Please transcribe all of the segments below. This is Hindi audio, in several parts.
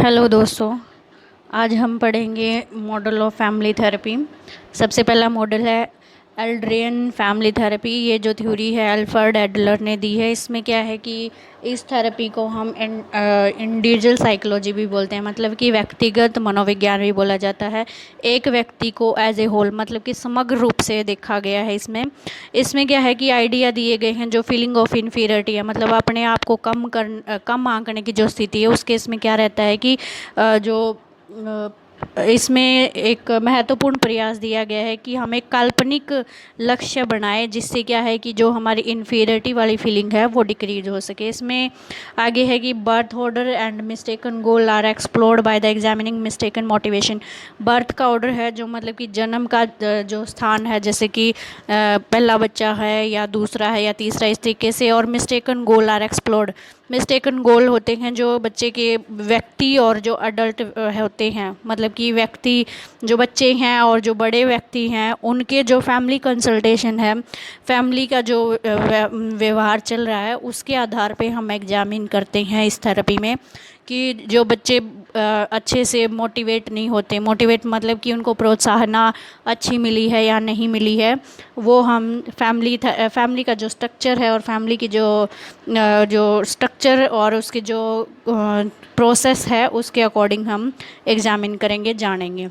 हेलो दोस्तों। आज हम पढ़ेंगे मॉडल ऑफ फैमिली थेरेपी। सबसे पहला मॉडल है एल्ड्रियन फैमिली थेरेपी। ये जो थ्योरी है अल्फ्रेड एडलर ने दी है। इसमें क्या है कि इस थेरेपी को हम इंडिविजुअल साइकोलॉजी भी बोलते हैं, मतलब कि व्यक्तिगत मनोविज्ञान भी बोला जाता है। एक व्यक्ति को एज ए होल, मतलब कि समग्र रूप से देखा गया है। इसमें क्या है कि आइडिया दिए गए हैं जो फीलिंग ऑफ इन्फीरियरिटी है, मतलब अपने आप को कम आंकने की जो स्थिति है। उस केस में क्या रहता है कि इसमें एक महत्वपूर्ण प्रयास दिया गया है कि हम एक काल्पनिक लक्ष्य बनाएं, जिससे क्या है कि जो हमारी इन्फीरियरिटी वाली फीलिंग है वो डिक्रीज हो सके। इसमें आगे है कि birth order and mistaken goal are explored by the examining mistaken motivation. Birth का ऑर्डर है जो मतलब कि जन्म का जो स्थान है, जैसे कि पहला बच्चा है या दूसरा है या तीसरा, इस तरीके से। और mistaken goal are explored. Mistaken goal होते हैं जो बच्चे के व्यक्ति और जो अडल्ट होते हैं, मतलब कि व्यक्ति जो बच्चे हैं और जो बड़े व्यक्ति हैं उनके जो फैमिली कंसल्टेशन है, फैमिली का जो व्यवहार चल रहा है, उसके आधार पे हम एग्जामिन करते हैं इस थेरेपी में कि जो बच्चे अच्छे से मोटिवेट नहीं होते। मोटिवेट मतलब कि उनको प्रोत्साहना अच्छी मिली है या नहीं मिली है, वो हम फैमिली का जो स्ट्रक्चर है और फैमिली की जो स्ट्रक्चर और उसके जो प्रोसेस है उसके अकॉर्डिंग हम एग्जामिन करेंगे, जानेंगे।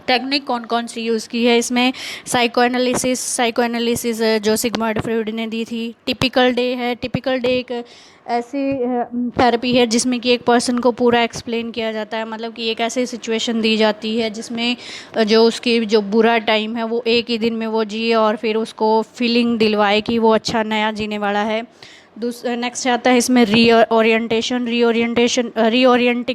टेक्निक कौन कौन सी यूज़ की है इसमें? साइको एनालिसिस जो सिग्मंड फ्रॉइड ने दी थी। टिपिकल डे है। टिपिकल डे एक ऐसी थेरेपी है जिसमें कि एक पर्सन को पूरा एक्सप्लेन किया जाता है, मतलब कि एक ऐसी सिचुएशन दी जाती है जिसमें जो उसकी जो बुरा टाइम है वो एक ही दिन में वो जिए और फिर उसको फीलिंग दिलवाए कि वो अच्छा नया जीने वाला है। नेक्स्ट आता है इसमें रीओरिएंटिंग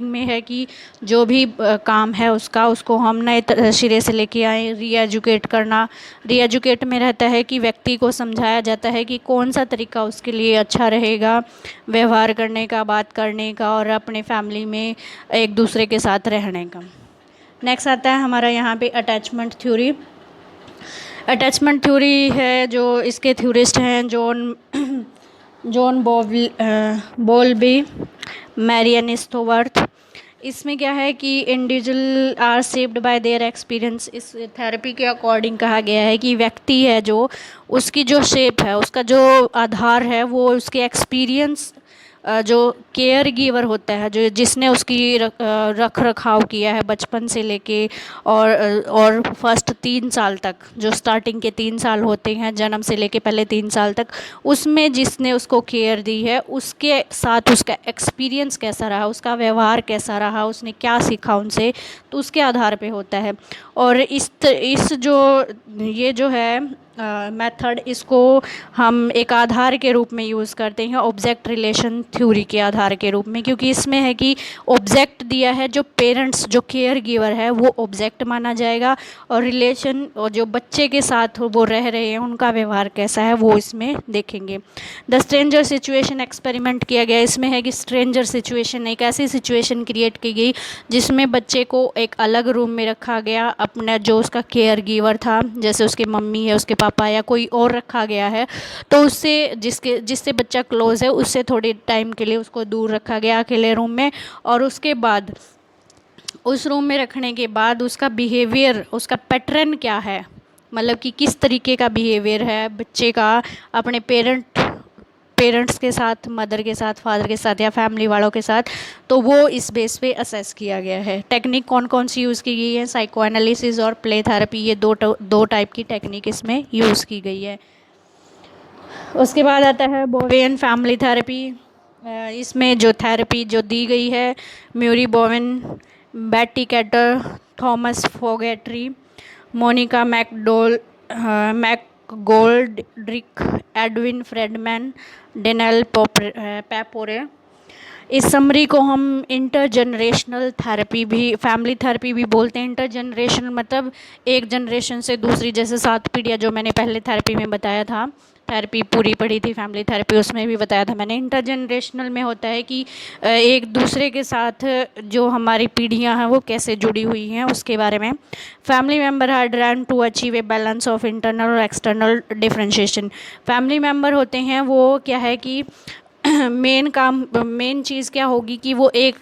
में है कि जो भी काम है उसको हम नए सिरे से लेके आए। रीएजुकेट करना। रीएजुकेट में रहता है कि व्यक्ति को समझाया जाता है कि कौन सा तरीका उसके लिए अच्छा रहेगा व्यवहार करने का, बात करने का और अपने फैमिली में एक दूसरे के साथ रहने का। नेक्स्ट आता है हमारा यहाँ पे अटैचमेंट थ्योरी। अटैचमेंट थ्योरी है जो इसके थ्योरिस्ट हैं जॉन बॉल्बी, मैरियन स्टोवर्थ। इसमें क्या है कि individual are shaped by their experience. इस थेरेपी के अकॉर्डिंग कहा गया है कि व्यक्ति है जो उसकी जो शेप है, उसका जो आधार है वो उसके एक्सपीरियंस, जो केयर गिवर होता है, जो जिसने उसकी रख रखाव किया है बचपन से लेके और फर्स्ट 3 साल तक, जो स्टार्टिंग के 3 साल होते हैं जन्म से लेके पहले 3 साल तक, उसमें जिसने उसको केयर दी है उसके साथ उसका एक्सपीरियंस कैसा रहा, उसका व्यवहार कैसा रहा, उसने क्या सीखा उनसे, तो उसके आधार पे होता है। और इस जो ये जो है मेथड, इसको हम एक आधार के रूप में यूज़ करते हैं ऑब्जेक्ट रिलेशन थ्योरी के आधार के रूप में, क्योंकि इसमें है कि ऑब्जेक्ट दिया है, जो पेरेंट्स जो केयर गिवर है वो ऑब्जेक्ट माना जाएगा और रिलेशन और जो बच्चे के साथ वो रह रहे हैं उनका व्यवहार कैसा है वो इसमें देखेंगे। द स्ट्रेंजर सिचुएशन एक्सपेरिमेंट किया गया। इसमें है कि स्ट्रेंजर सिचुएशन, एक ऐसी सिचुएशन क्रिएट की गई जिसमें बच्चे को एक अलग रूम में रखा गया, अपना जो उसका केयर गिवर था, जैसे उसकी मम्मी है, उसके पापा या कोई और रखा गया है, तो उससे जिससे बच्चा क्लोज है उससे थोड़ी टाइम के लिए उसको दूर रखा गया अकेले रूम में। और उसके बाद उस रूम में रखने के बाद उसका बिहेवियर, उसका पैटर्न क्या है, मतलब कि किस तरीके का बिहेवियर है बच्चे का अपने पेरेंट्स के साथ, मदर के साथ, फादर के साथ या फैमिली वालों के साथ, तो वो इस बेस पे असेस किया गया है। टेक्निक कौन कौन सी यूज़ की गई है? साइको एनालिसिस और प्ले थेरेपी, ये दो टाइप की टेक्निक इसमें यूज़ की गई है। उसके बाद आता है बोवेन फैमिली थेरेपी। इसमें जो थेरेपी जो दी गई है, Murray Bowen, Betty Carter, Thomas Fogarty, Monica McGoldrick, Edwin Friedman, Daniel Papero. इस समरी को हम इंटरजनरेशनल थेरेपी भी, फैमिली थेरेपी भी बोलते हैं। इंटरजनरेशनल मतलब एक जनरेशन से दूसरी, जैसे 7 पीढ़ियाँ जो मैंने पहले थेरेपी में बताया था, थेरेपी पूरी पढ़ी थी फैमिली थेरेपी, उसमें भी बताया था मैंने। इंटरजनरेशनल में होता है कि एक दूसरे के साथ जो हमारी पीढ़ियाँ हैं वो कैसे जुड़ी हुई हैं उसके बारे में। Family member are drive to achieve a balance of internal और एक्सटर्नल डिफरेंशिएशन। फैमिली मेम्बर होते हैं वो क्या है कि मेन चीज़ क्या होगी कि वो एक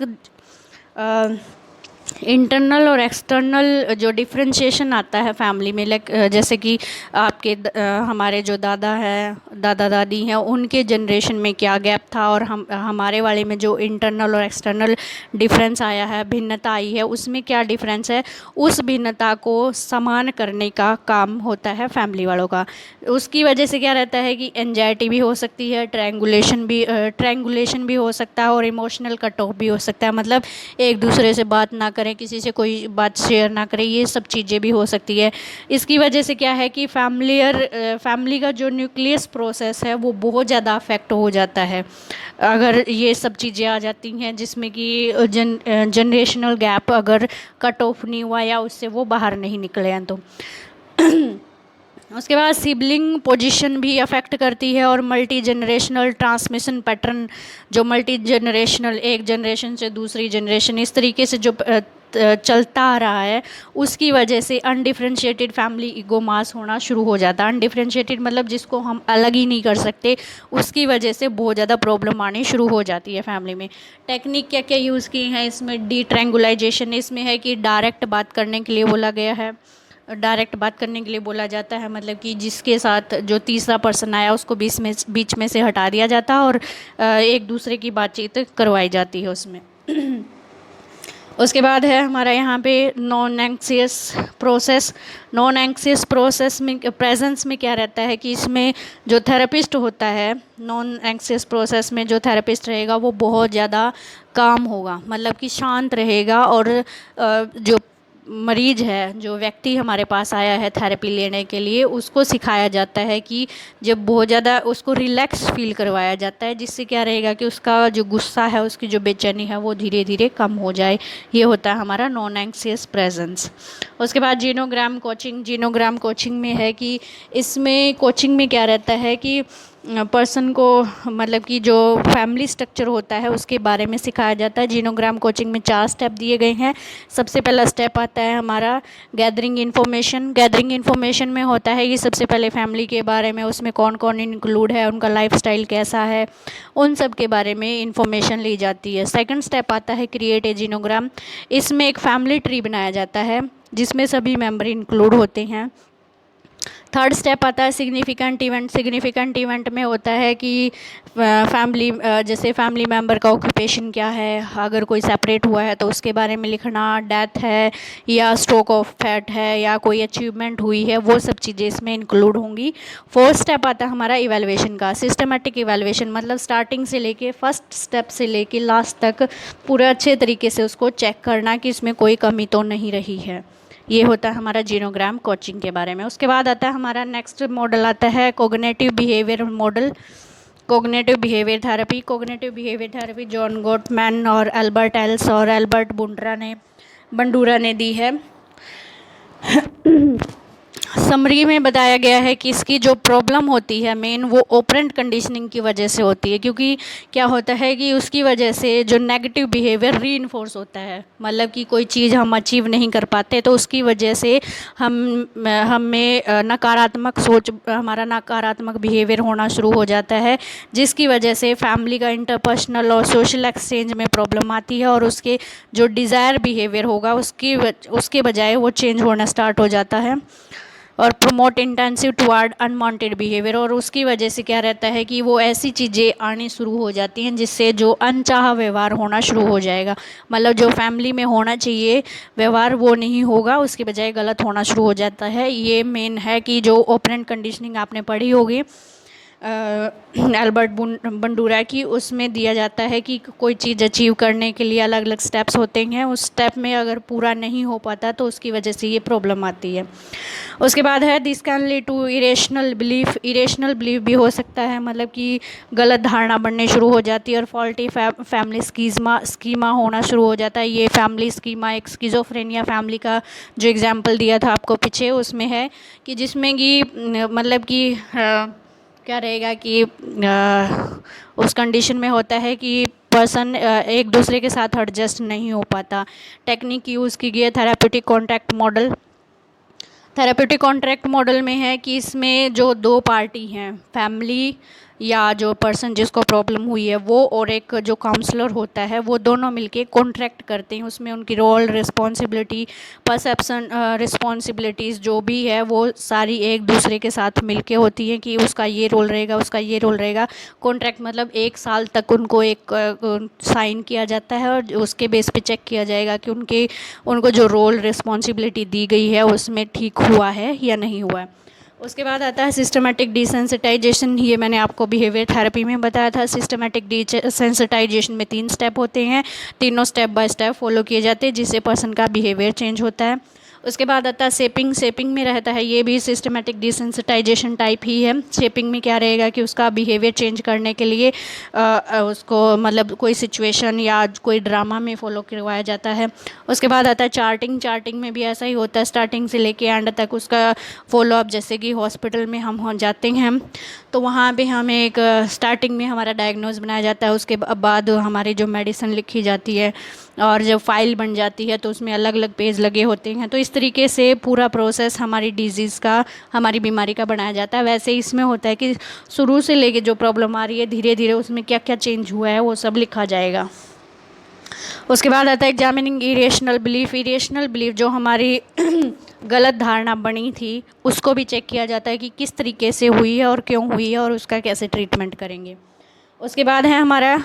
इंटरनल और एक्सटर्नल जो डिफरेंशिएशन आता है फैमिली में, लाइक जैसे कि आपके हमारे जो दादा हैं, दादा दादी हैं, उनके जनरेशन में क्या गैप था और हमारे वाले में जो इंटरनल और एक्सटर्नल डिफरेंस आया है, भिन्नता आई है, उसमें क्या डिफरेंस है, उस भिन्नता को समान करने का काम होता है फैमिली वालों का। उसकी वजह से क्या रहता है कि एंजाइटी भी हो सकती है, ट्रैंगुलेशन भी हो सकता है और इमोशनल कट ऑफ भी हो सकता है, मतलब एक दूसरे से बात ना करें, किसी से कोई बात शेयर ना करें, ये सब चीज़ें भी हो सकती है। इसकी वजह से क्या है कि फैमिली का जो न्यूक्लियस प्रोसेस है वो बहुत ज़्यादा अफेक्ट हो जाता है अगर ये सब चीज़ें आ जाती हैं, जिसमें कि जनरेशनल गैप अगर कट ऑफ नहीं हुआ या उससे वो बाहर नहीं निकले हैं तो। उसके बाद सिबलिंग पोजीशन भी अफेक्ट करती है और मल्टी जनरेशनल ट्रांसमिशन पैटर्न, जो मल्टी जनरेशनल एक जनरेशन से दूसरी जनरेशन इस तरीके से जो चलता आ रहा है, उसकी वजह से अनडिफ्रेंशिएटेड फैमिली ईगो मास होना शुरू हो जाता है। अनडिफ्रेंशिएटेड मतलब जिसको हम अलग ही नहीं कर सकते, उसकी वजह से बहुत ज़्यादा प्रॉब्लम आनी शुरू हो जाती है फैमिली में। टेक्निक क्या क्या यूज़ की हैं इसमें? डिट्रैंगुलाइजेशन इसमें है कि डायरेक्ट बात करने के लिए बोला गया है, डायरेक्ट बात करने के लिए बोला जाता है, मतलब कि जिसके साथ जो तीसरा पर्सन आया उसको बीच में से हटा दिया जाता है और एक दूसरे की बातचीत करवाई जाती है उसमें। उसके बाद है हमारा यहाँ पे non anxious process. Non anxious process में प्रेजेंस में क्या रहता है कि इसमें जो थेरेपिस्ट होता है, नॉन एंक्सियस प्रोसेस में जो थेरेपिस्ट रहेगा वो बहुत ज़्यादा काम होगा, मतलब कि शांत रहेगा और जो मरीज है, जो व्यक्ति हमारे पास आया है थेरेपी लेने के लिए, उसको सिखाया जाता है कि जब बहुत ज़्यादा उसको रिलैक्स फील करवाया जाता है, जिससे क्या रहेगा कि उसका जो गुस्सा है, उसकी जो बेचैनी है वो धीरे धीरे कम हो जाए। ये होता है हमारा नॉन एंक्सियस प्रेजेंस। उसके बाद जीनोग्राम कोचिंग। जीनोग्राम कोचिंग में है कि इसमें कोचिंग में क्या रहता है कि पर्सन को, मतलब कि जो फैमिली स्ट्रक्चर होता है उसके बारे में सिखाया जाता है। जीनोग्राम कोचिंग में 4 स्टेप दिए गए हैं। सबसे पहला स्टेप आता है हमारा गैदरिंग इन्फॉर्मेशन। गैदरिंग इन्फॉर्मेशन में होता है कि सबसे पहले फैमिली के बारे में, उसमें कौन कौन इंक्लूड है, उनका लाइफस्टाइल कैसा है, उन सब के बारे में इंफॉर्मेशन ली जाती है। सेकंड स्टेप आता है क्रिएट ए जीनोग्राम। इसमें एक फैमिली ट्री बनाया जाता है जिसमें सभी मेंबर इंक्लूड होते हैं। थर्ड स्टेप आता है सिग्निफिकेंट इवेंट। सिग्निफिकेंट इवेंट में होता है कि फैमिली, जैसे फैमिली मेम्बर का ऑक्यूपेशन क्या है, अगर कोई सेपरेट हुआ है तो उसके बारे में लिखना, डेथ है या स्ट्रोक ऑफ फैट है या कोई अचीवमेंट हुई है, वो सब चीज़ें इसमें इंक्लूड होंगी। फोर्थ स्टेप आता है हमारा इवैल्यूएशन का। सिस्टमेटिक इवैल्यूएशन मतलब स्टार्टिंग से लेके फर्स्ट स्टेप से लेके लास्ट तक पूरे अच्छे तरीके से उसको चेक करना कि इसमें कोई कमी तो नहीं रही है। ये होता है हमारा जीनोग्राम कोचिंग के बारे में। उसके बाद आता है हमारा नेक्स्ट मॉडल आता है cognitive behaviour model, cognitive behaviour therapy. Cognitive behaviour therapy John goatman और एल्बर्ट एल्स और एल्बर्ट बंडूरा ने दी है। समरी में बताया गया है कि इसकी जो प्रॉब्लम होती है मेन, वो ऑपरेंट कंडीशनिंग की वजह से होती है, क्योंकि क्या होता है कि उसकी वजह से जो नेगेटिव बिहेवियर रीइंफोर्स होता है, मतलब कि कोई चीज़ हम अचीव नहीं कर पाते तो उसकी वजह से हमें नकारात्मक सोच, हमारा नकारात्मक बिहेवियर होना शुरू हो जाता है, जिसकी वजह से फैमिली का इंटरपर्सनल और सोशल एक्सचेंज में प्रॉब्लम आती है और उसके जो डिज़ायर बिहेवियर होगा उसके बजाय वो चेंज होना स्टार्ट हो जाता है और promote intensive toward unwanted behaviour. और उसकी वजह से क्या रहता है कि वो ऐसी चीज़ें आनी शुरू हो जाती हैं जिससे जो अनचाहा व्यवहार होना शुरू हो जाएगा, मतलब जो फैमिली में होना चाहिए व्यवहार वो नहीं होगा, उसके बजाय गलत होना शुरू हो जाता है। ये मेन है कि जो ऑपरेंट कंडीशनिंग आपने पढ़ी होगी एल्बर्ट बंडूरा की, उसमें दिया जाता है कि कोई चीज़ अचीव करने के लिए अलग अलग स्टेप्स होते हैं, उस स्टेप में अगर पूरा नहीं हो पाता तो उसकी वजह से ये प्रॉब्लम आती है। उसके बाद है this can lead to irrational belief. Irrational belief भी हो सकता है, मतलब कि गलत धारणा बनने शुरू हो जाती है और फॉल्टी फैमिली स्कीमा होना शुरू हो जाता है। ये फैमिली स्कीमा एक स्किज़ोफ्रेनिया फैमिली का जो एग्जाम्पल दिया था आपको पीछे, उसमें है कि जिसमें कि मतलब कि क्या रहेगा कि उस कंडीशन में होता है कि पर्सन एक दूसरे के साथ एडजस्ट नहीं हो पाता। टेक्निक यूज़ की गई है therapeutic contract model. Therapeutic contract model में है कि इसमें जो 2 पार्टी हैं, फैमिली या जो पर्सन जिसको प्रॉब्लम हुई है वो और एक जो काउंसलर होता है वो दोनों मिलके कॉन्ट्रैक्ट करते हैं। उसमें उनकी रोल, रिस्पॉन्सिबिलिटी, परसेप्शन, रिस्पॉन्सिबिलिटीज़ जो भी है वो सारी एक दूसरे के साथ मिलके होती हैं कि उसका ये रोल रहेगा, उसका ये रोल रहेगा। कॉन्ट्रैक्ट मतलब 1 साल तक उनको एक साइन किया जाता है और उसके बेस पे चेक किया जाएगा कि उनको जो रोल रिस्पॉन्सिबिलिटी दी गई है उसमें ठीक हुआ है या नहीं हुआ है। उसके बाद आता है सिस्टमेटिक डिसेंसिटाइजेशन। ये मैंने आपको बिहेवियर थेरेपी में बताया था। सिस्टमेटिक डिसेंसिटाइजेशन में 3 स्टेप होते हैं, तीनों स्टेप बाय स्टेप फॉलो किए जाते हैं जिससे पर्सन का बिहेवियर चेंज होता है। उसके बाद आता है शेपिंग। शेपिंग में रहता है, ये भी सिस्टमेटिक डिसेंसिटाइजेशन टाइप ही है। शेपिंग में क्या रहेगा कि उसका बिहेवियर चेंज करने के लिए उसको मतलब कोई सिचुएशन या कोई ड्रामा में फॉलो करवाया जाता है। उसके बाद आता है चार्टिंग। चार्टिंग में भी ऐसा ही होता है, स्टार्टिंग से लेके एंड तक उसका फॉलोअप। जैसे कि हॉस्पिटल में हम जाते हैं तो वहाँ पे हमें एक स्टार्टिंग में हमारा डायग्नोज बनाया जाता है, उसके बाद हमारी जो मेडिसिन लिखी जाती है और जब फाइल बन जाती है तो उसमें अलग अलग पेज लगे होते हैं। तो इस तरीके से पूरा प्रोसेस हमारी डिजीज़ का, हमारी बीमारी का बनाया जाता है। वैसे इसमें होता है कि शुरू से लेके जो प्रॉब्लम आ रही है धीरे धीरे उसमें क्या क्या चेंज हुआ है वो सब लिखा जाएगा। उसके बाद आता है examining irrational belief. Irrational belief जो हमारी गलत धारणा बनी थी उसको भी चेक किया जाता है कि किस तरीके से हुई है और क्यों हुई है और उसका कैसे ट्रीटमेंट करेंगे। उसके बाद है हमारा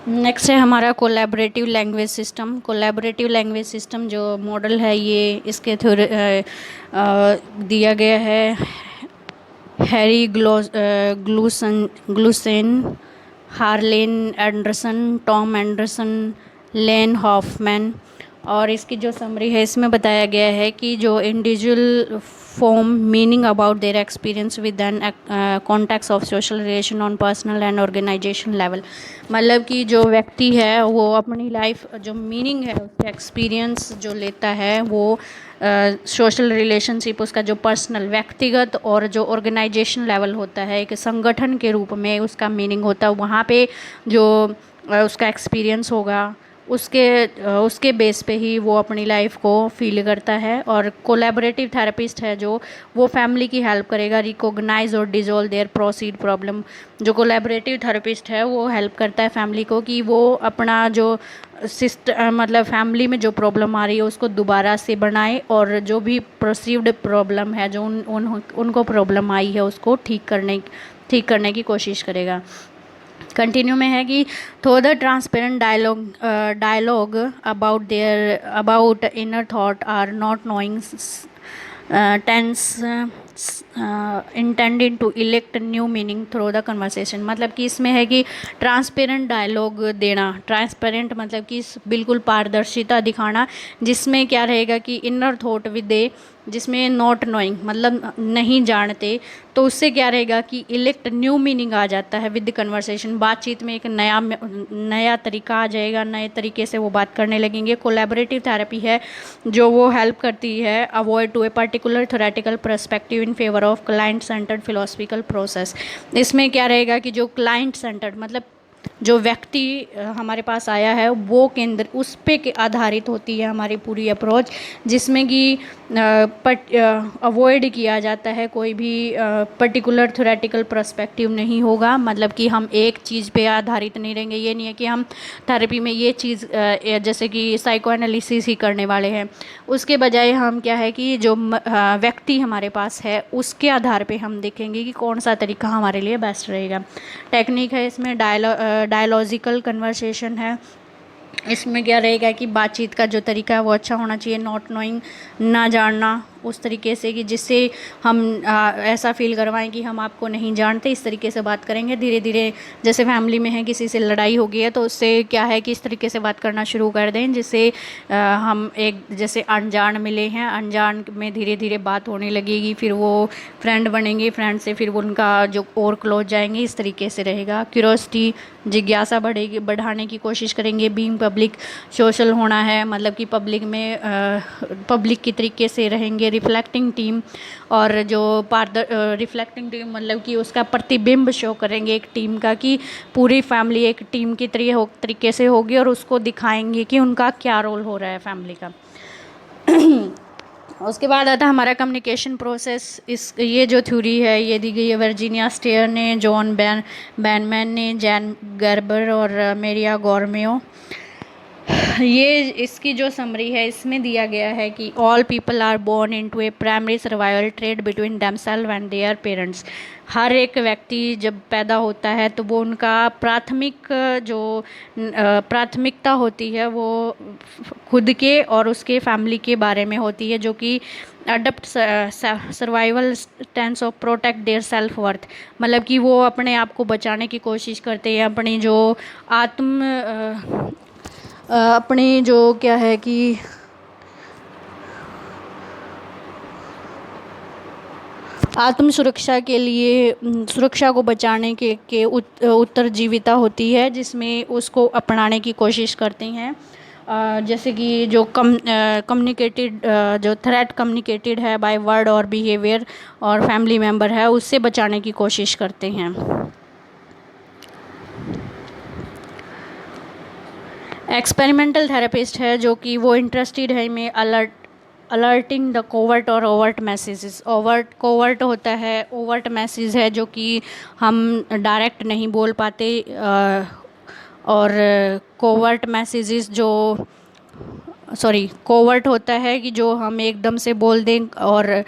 नेक्स्ट है हमारा collaborative language system. Collaborative language system जो मॉडल है ये इसके थ्रू दिया गया है हैरी ग्लूसेन, हार्लेन एंडरसन, टॉम एंडरसन, लेन हॉफमैन। और इसकी जो समरी है इसमें बताया गया है कि जो individual form meaning about their experience with an context of social relation on personal and organization level. मतलब कि जो व्यक्ति है वो अपनी लाइफ जो मीनिंग है उसका एक्सपीरियंस जो लेता है वो सोशल रिलेशनशिप, उसका जो पर्सनल व्यक्तिगत और जो ऑर्गेनाइजेशन लेवल होता है एक संगठन के रूप में उसका मीनिंग होता है। वहाँ पे जो उसका एक्सपीरियंस होगा उसके बेस पे ही वो अपनी लाइफ को फील करता है। और कोलैबोरेटिव थेरेपिस्ट है जो वो फैमिली की हेल्प करेगा रिकॉग्नाइज और डिजोल्व देयर प्रोसीड प्रॉब्लम। जो कोलैबोरेटिव थेरेपिस्ट है वो हेल्प करता है फैमिली को कि वो अपना जो मतलब फैमिली में जो प्रॉब्लम आ रही है उसको दोबारा से बनाए और जो भी परसीव्ड प्रॉब्लम है जो उनको प्रॉब्लम आई है उसको ठीक करने की कोशिश करेगा। कंटिन्यू में है कि through the transparent dialogue about inner thought are not knowing tense intended to elect new meaning through the conversation. मतलब कि इसमें है कि ट्रांसपेरेंट डायलॉग देना। ट्रांसपेरेंट मतलब कि बिल्कुल पारदर्शिता दिखाना जिसमें क्या रहेगा कि इनर थॉट विद ए, जिसमें नॉट नोइंग मतलब नहीं जानते, तो उससे क्या रहेगा कि इलेक्ट न्यू मीनिंग आ जाता है विद कन्वर्सेशन। बातचीत में एक नया तरीका आ जाएगा, नए तरीके से वो बात करने लगेंगे। कोलैबोरेटिव थेरेपी है जो वो हेल्प करती है avoid to a particular theoretical perspective in favour of client centred philosophical process. इसमें क्या रहेगा कि जो क्लाइंट सेंटर्ड मतलब जो व्यक्ति हमारे पास आया है वो केंद्र उस पे के आधारित होती है हमारी पूरी अप्रोच, जिसमें कि अवॉइड किया जाता है कोई भी पर्टिकुलर थ्योरेटिकल पर्सपेक्टिव नहीं होगा। मतलब कि हम एक चीज़ पे आधारित नहीं रहेंगे। ये नहीं है कि हम थेरेपी में ये चीज़ जैसे कि साइको एनालिसिस ही करने वाले हैं, उसके बजाय हम क्या है कि जो व्यक्ति हमारे पास है उसके आधार पे हम देखेंगे कि कौन सा तरीका हमारे लिए बेस्ट रहेगा। टेक्निक है इसमें डायलॉजिकल कन्वर्सेशन है। इसमें क्या रहेगा कि बातचीत का जो तरीका है वो अच्छा होना चाहिए, नॉट नोइंग ना जानना उस तरीके से कि जिससे हम ऐसा फील करवाएं कि हम आपको नहीं जानते, इस तरीके से बात करेंगे। धीरे धीरे जैसे फैमिली में है किसी से लड़ाई हो गई है तो उससे क्या है कि इस तरीके से बात करना शुरू कर दें जिससे हम एक जैसे अनजान मिले हैं, अनजान में धीरे धीरे बात होने लगेगी, फिर वो फ्रेंड बनेंगे, फ्रेंड से फिर उनका जो और क्लोज जाएंगे, इस तरीके से रहेगा। क्यूरोसिटी जिज्ञासा बढ़ाने की कोशिश करेंगे। बीइंग पब्लिक सोशल होना है, मतलब कि पब्लिक में पब्लिक की तरीके से रहेंगे। रिफ्लेक्टिंग टीम और जो रिफ्लेक्टिंग टीम मतलब कि उसका प्रतिबिंब शो करेंगे एक टीम का कि पूरी फैमिली एक टीम की तरीके से होगी और उसको दिखाएंगे कि उनका क्या रोल हो रहा है फैमिली का। उसके बाद आता है हमारा कम्युनिकेशन प्रोसेस। ये जो थ्योरी है ये दी गई है वर्जीनिया स्टेयर ने, जॉन बैनमैन ने, जैन गर्बर और मेरिया गॉर्मियो। ये इसकी जो समरी है इसमें दिया गया है कि all people are born into a primary survival trade between themselves and their parents. हर एक व्यक्ति जब पैदा होता है तो वो उनका प्राथमिकता होती है वो खुद के और उसके फैमिली के बारे में होती है, जो कि adopt survival stance of protect their self worth. मतलब कि वो अपने आप को बचाने की कोशिश करते हैं, अपनी जो अपनी जो क्या है कि आत्म सुरक्षा के लिए सुरक्षा को बचाने के उत्तरजीविता होती है, जिसमें उसको अपनाने की कोशिश करते हैं। जैसे कि जो जो थ्रेट कम्युनिकेटेड है बाय वर्ड और बिहेवियर और फैमिली मेम्बर है उससे बचाने की कोशिश करते हैं। एक्सपेरिमेंटल थेरेपिस्ट है जो कि वो इंटरेस्टेड है में अलर्टिंग द कोवर्ट और ओवर्ट मैसेजेस। कोवर्ट होता है, ओवर्ट मैसेज है जो कि हम डायरेक्ट नहीं बोल पाते, और कोवर्ट होता है कि जो हम एकदम से बोल दें, और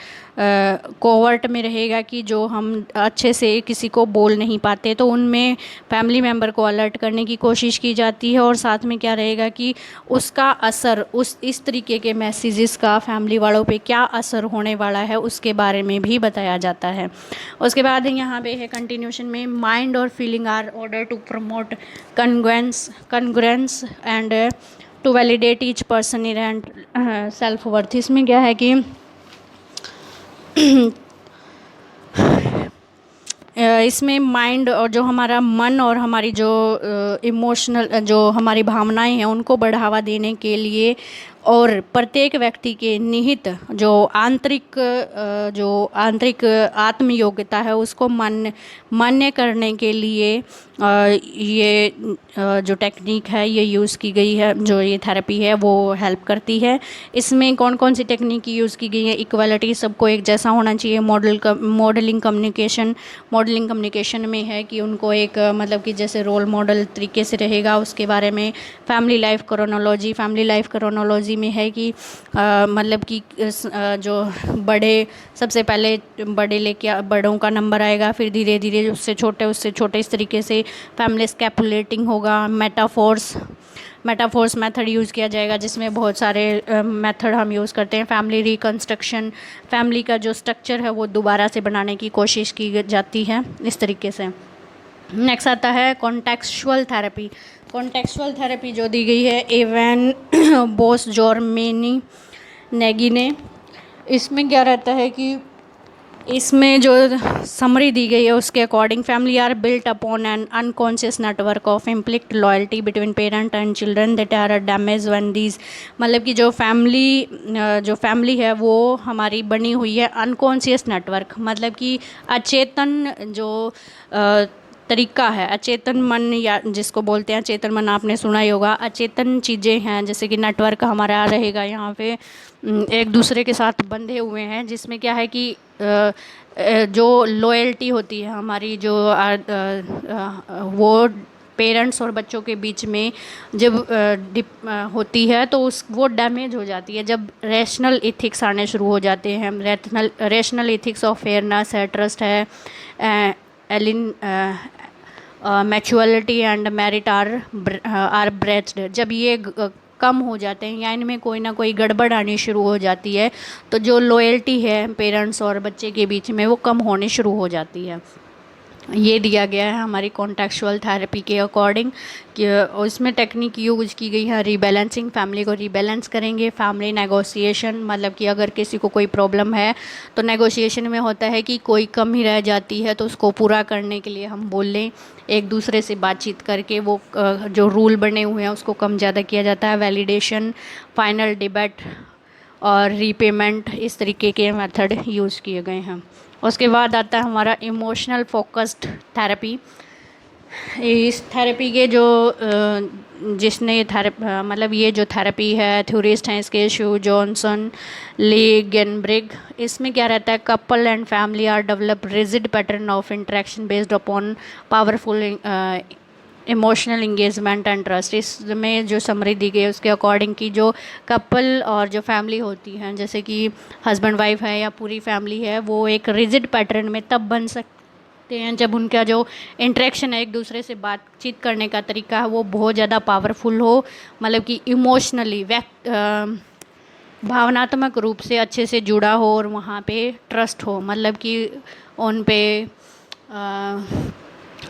कोवर्ट में रहेगा कि जो हम अच्छे से किसी को बोल नहीं पाते, तो उनमें फैमिली मेम्बर को अलर्ट करने की कोशिश की जाती है। और साथ में क्या रहेगा कि उसका असर इस तरीके के मैसेजेस का फैमिली वालों पे क्या असर होने वाला है उसके बारे में भी बताया जाता है। उसके बाद यहाँ पे है कंटिन्यूशन में माइंड और feeling are order to promote congruence and to validate each person and self worth. इसमें क्या है कि इसमें माइंड और जो हमारा मन और हमारी जो इमोशनल जो हमारी भावनाएं हैं उनको बढ़ावा देने के लिए, और प्रत्येक व्यक्ति के निहित जो आंतरिक आत्म योग्यता है उसको मान्य करने के लिए ये जो टेक्निक है ये यूज़ की गई है, जो ये थेरेपी है वो हेल्प करती है। इसमें कौन कौन सी टेक्निक यूज़ की गई है? इक्वालिटी, सबको एक जैसा होना चाहिए। मॉडलिंग कम्युनिकेशन में है कि उनको एक मतलब कि जैसे रोल मॉडल तरीके से रहेगा उसके बारे में। फैमिली लाइफ क्रोनोलॉजी में है कि मतलब कि जो सबसे पहले बड़ों का नंबर आएगा, फिर धीरे धीरे उससे छोटे इस तरीके से फैमिली स्कैपुलेटिंग होगा। मेटाफोर्स मेथड यूज़ किया जाएगा, जिसमें बहुत सारे मेथड हम यूज़ करते हैं। फैमिली रिकंस्ट्रक्शन, फैमिली का जो स्ट्रक्चर है वो दोबारा से बनाने की कोशिश की जाती है इस तरीके से। नेक्स्ट आता है कॉन्टेक्सचुअल थेरेपी जो दी गई है एवन बोस-जॉर्मेनी नेगी ने। इसमें क्या रहता है कि इसमें जो समरी दी गई है उसके according family are built upon an unconscious network of implicit loyalty between parent and children that are damage when these. मतलब कि जो फैमिली है वो हमारी बनी हुई है अनकॉन्शियस नेटवर्क, मतलब कि अचेतन जो तरीका है, अचेतन मन या जिसको बोलते हैं अचेतन मन, आपने सुना ही होगा। अचेतन चीज़ें हैं जैसे कि नेटवर्क हमारा रहेगा यहाँ पे एक दूसरे के साथ बंधे हुए हैं, जिसमें क्या है कि जो लॉयल्टी होती है हमारी जो वो पेरेंट्स और बच्चों के बीच में जब होती है तो वो डैमेज हो जाती है जब रैशनल एथिक्स आने शुरू हो जाते हैं। रैशनल एथिक्स ऑफ फेयरनेस है, ट्रस्ट है, मैच्योरिटी एंड मेरिट आर ब्रेच्ड। जब ये कम हो जाते हैं या इनमें कोई ना कोई गड़बड़ आनी शुरू हो जाती है तो जो लॉयल्टी है पेरेंट्स और बच्चे के बीच में वो कम होने शुरू हो जाती है। ये दिया गया है हमारी कॉन्टेक्सचुअल थेरेपी के अकॉर्डिंग कि उसमें टेक्निक यूज की गई है रीबैलेंसिंग। फैमिली को रीबैलेंस करेंगे। फैमिली नेगोशिएशन, मतलब कि अगर किसी को कोई प्रॉब्लम है तो नेगोशिएशन में होता है कि कोई कमी रह जाती है तो उसको पूरा करने के लिए हम बोल लें, एक दूसरे से बातचीत करके वो जो रूल बने हुए हैं उसको कम ज़्यादा किया जाता है। वैलिडेशन, फाइनल डिबेट और रीपेमेंट, इस तरीके के मेथड यूज़ किए गए हैं। उसके बाद आता है हमारा इमोशनल फोकस्ड थेरेपी। इस थेरेपी के जो जिसने मतलब ये जो थेरेपी है, थ्योरिस्ट हैं इसके शू जॉनसन, ली गेनब्रिग। इसमें क्या रहता है, couple and family are develop rigid pattern of interaction based upon powerful emotional engagement and trust. इसमें जो समरी दी गई है उसके अकॉर्डिंग की जो कपल और जो फैमिली होती हैं, जैसे कि हस्बैंड वाइफ है या पूरी फैमिली है, वो एक रिजिड पैटर्न में तब बन सकते हैं जब उनका जो इंटरेक्शन है, एक दूसरे से बातचीत करने का तरीका है, वो बहुत ज़्यादा पावरफुल हो, मतलब कि इमोशनली भावनात्मक रूप से अच्छे से जुड़ा हो और वहाँ पे ट्रस्ट हो, मतलब कि उन पे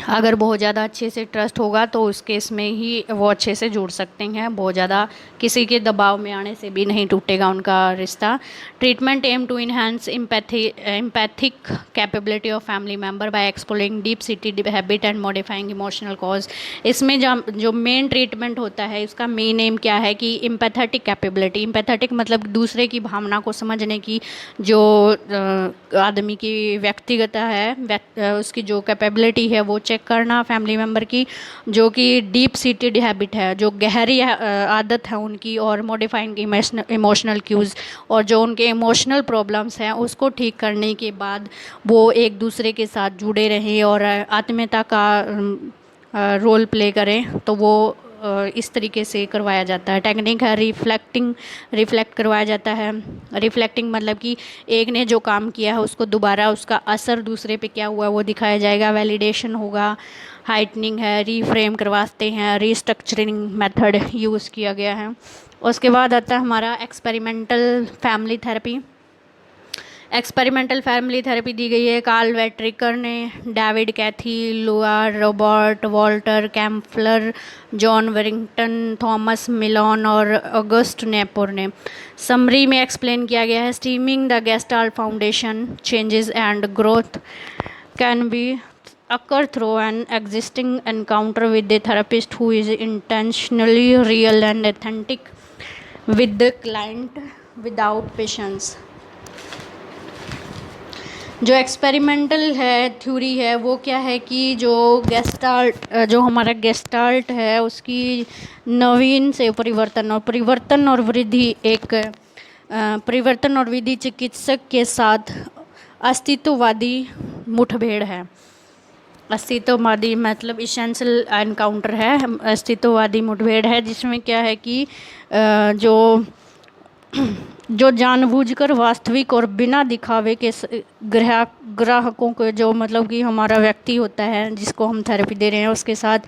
अगर बहुत ज़्यादा अच्छे से ट्रस्ट होगा तो उस केस में ही वो अच्छे से जुड़ सकते हैं, बहुत ज़्यादा किसी के दबाव में आने से भी नहीं टूटेगा उनका रिश्ता। Treatment aim to enhance empathic capability of family member by exploring deep seated habit and modifying emotional cause. इसमें जो मेन ट्रीटमेंट होता है उसका मेन एम क्या है कि एम्पैथेटिक कैपेबिलिटी, एम्पैथेटिक मतलब दूसरे की भावना को समझने की जो आदमी की व्यक्तिगत है, उसकी जो कैपेबिलिटी है वो चेक करना फैमिली मेम्बर की, जो कि डीप सीटेड हैबिट है, जो गहरी आदत है उनकी, और मॉडिफाइंग इमोशनल क्यूज़, और जो उनके इमोशनल प्रॉब्लम्स हैं उसको ठीक करने के बाद वो एक दूसरे के साथ जुड़े रहें और आत्मीयता का रोल प्ले करें। तो वो इस तरीके से करवाया जाता है। टेक्निक है रिफ्लेक्ट करवाया जाता है। रिफ्लेक्टिंग मतलब कि एक ने जो काम किया है उसको दोबारा उसका असर दूसरे पे क्या हुआ वो दिखाया जाएगा। वैलिडेशन होगा, हाइटनिंग है, रीफ्रेम करवाते हैं, रीस्ट्रक्चरिंग मेथड यूज़ किया गया है। उसके बाद आता है हमारा experimental family therapy. Experimental family therapy दी गई है कार्ल वेट्रिकर ने, डेविड कैथी, लुआर, Robert Walter Kempler, John Warrington, Thomas Malone और अगस्ट नेपोर ने। समरी में एक्सप्लेन किया गया है, steaming the gestalt foundation changes and growth can be occur through an existing encounter with the therapist who is intentionally real and authentic with the client without patience। जो एक्सपेरिमेंटल है थ्योरी है वो क्या है कि जो हमारा गेस्टाल्ट है उसकी नवीन से परिवर्तन और वृद्धि एक परिवर्तन और विधि चिकित्सक के साथ अस्तित्ववादी मुठभेड़ है। अस्तित्ववादी मतलब इसेंशियल एनकाउंटर है, अस्तित्ववादी मुठभेड़ है, जिसमें क्या है कि जो जानबूझकर वास्तविक और बिना दिखावे के ग्राहकों को, जो मतलब कि हमारा व्यक्ति होता है जिसको हम थेरेपी दे रहे हैं उसके साथ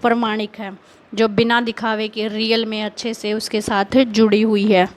प्रमाणिक है, जो बिना दिखावे के रियल में अच्छे से उसके साथ जुड़ी हुई है।